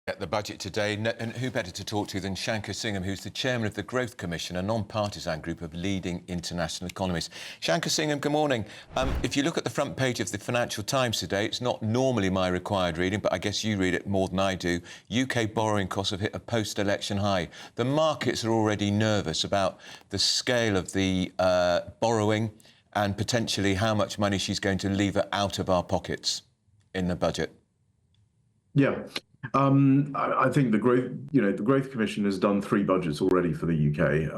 At the budget today, and who better to talk to than Shanker Singham, who's the chairman of the Growth Commission, a non-partisan group of leading international economists. Shanker Singham, good morning. If you look at the front page of the Financial Times today, it's not normally my required reading, but I guess you read it more than I do. UK borrowing costs have hit a post-election high. The markets are already nervous about the scale of the borrowing and potentially how much money she's going to lever out of our pockets in the budget. Yeah. I think the Growth Commission has done 3 budgets already for the UK.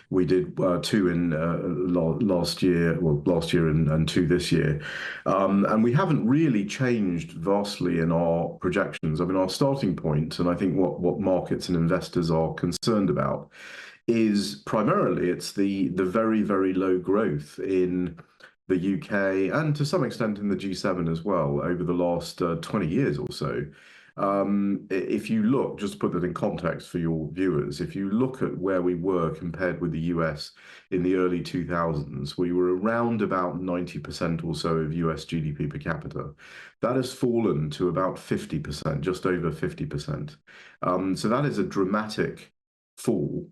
We did 2 in last year, and 2 this year. And we haven't really changed vastly in our projections. I mean, our starting point, and I think what markets and investors are concerned about, is primarily it's the very, very low growth in the UK and to some extent in the G7 as well over the last 20 years or so. If you look, just to put that in context for your viewers, if you look at where we were compared with the US in the early 2000s, we were around about 90% or so of US GDP per capita. That has fallen to about 50%, just over 50%. So that is a dramatic fall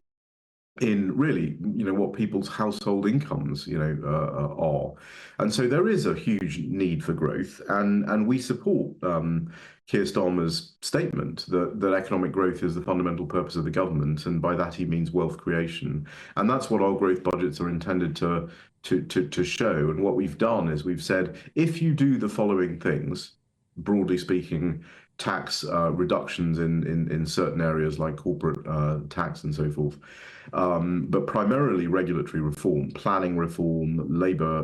in really, what people's household incomes, are. And so there is a huge need for growth. And we support Keir Starmer's statement that economic growth is the fundamental purpose of the government. And by that, he means wealth creation. And that's what our growth budgets are intended to show. And what we've done is we've said, if you do the following things, broadly speaking, tax reductions in certain areas like corporate tax and so forth, but primarily regulatory reform, planning reform, labour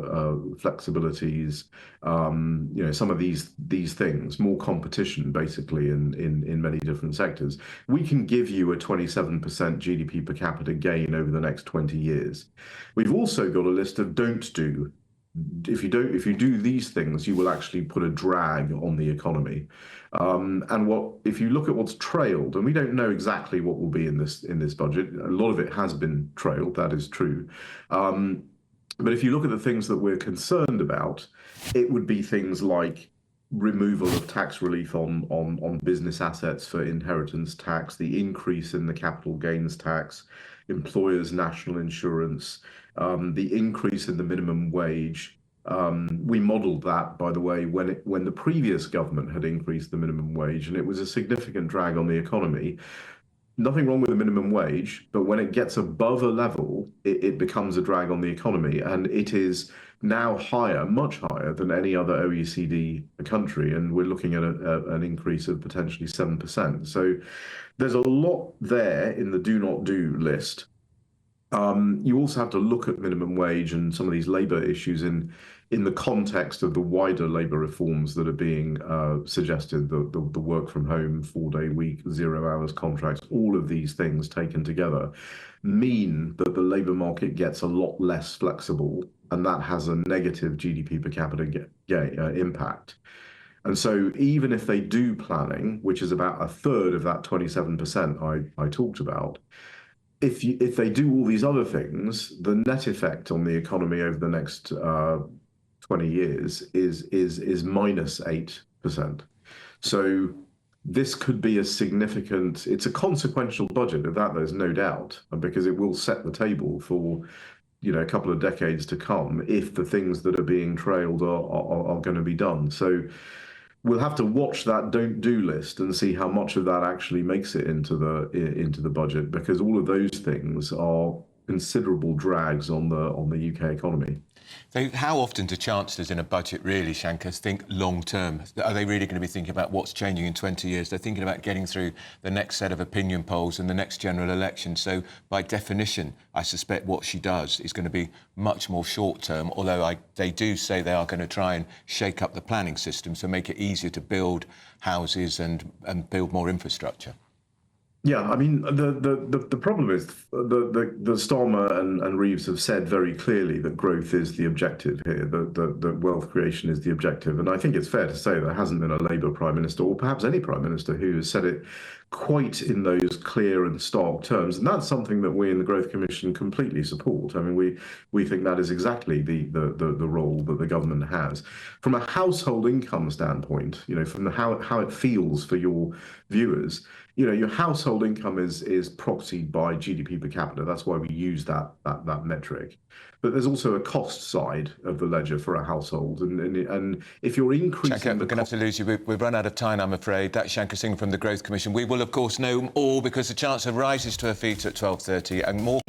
flexibilities, some of these things, more competition basically in many different sectors. We can give you a 27% GDP per capita gain over the next 20 years. We've also got a list of don't do. If you do these things, you will actually put a drag on the economy. And if you look at what's trailed, and we don't know exactly what will be in this budget, a lot of it has been trailed, that is true. But if you look at the things that we're concerned about, it would be things like removal of tax relief on business assets for inheritance tax, the increase in the capital gains tax, employers' national insurance, the increase in the minimum wage. We modelled that, by the way, when the previous government had increased the minimum wage, and it was a significant drag on the economy. Nothing wrong with the minimum wage, but when it gets above a level, it becomes a drag on the economy, and it is now higher, much higher than any other OECD country, and we're looking at an increase of potentially 7%. So there's a lot there in the do not do list. You also have to look at minimum wage and some of these labour issues in the context of the wider labour reforms that are being suggested, the work from home, 4-day week, 0 hours contracts, all of these things taken together mean that the labour market gets a lot less flexible, and that has a negative GDP per capita impact. And so even if they do planning, which is about a third of that 27% I talked about, if they do all these other things, the net effect on the economy over the next 20 years is minus 8%. So this could be it's a consequential budget, of that there's no doubt, because it will set the table for a couple of decades to come if the things that are being trailed are going to be done. So we'll have to watch that don't do list and see how much of that actually makes it into the budget, because all of those things are considerable drags on the UK economy. So how often do chancellors in a budget really, Shanker, think long term? Are they really going to be thinking about what's changing in 20 years? They're thinking about getting through the next set of opinion polls and the next general election. So by definition, I suspect what she does is going to be much more short term, although they do say they are going to try and shake up the planning system, so make it easier to build houses and build more infrastructure. Yeah, I mean, the problem is the Starmer and Reeves have said very clearly that growth is the objective here, that wealth creation is the objective. And I think it's fair to say there hasn't been a Labour Prime Minister, or perhaps any Prime Minister, who has said it quite in those clear and stark terms, and that's something that we in the Growth Commission completely support. I mean, we think that is exactly the role that the government has. From a household income standpoint, from how it feels for your viewers, your household income is proxied by GDP per capita. That's why we use that metric. But there's also a cost side of the ledger for a household, and if you're increasing, Shanker, we're going to have to lose you. We've run out of time, I'm afraid. That's Shanker Singham from the Growth Commission. We will, of course, know all because the Chancellor rises to her feet at 12:30 and more.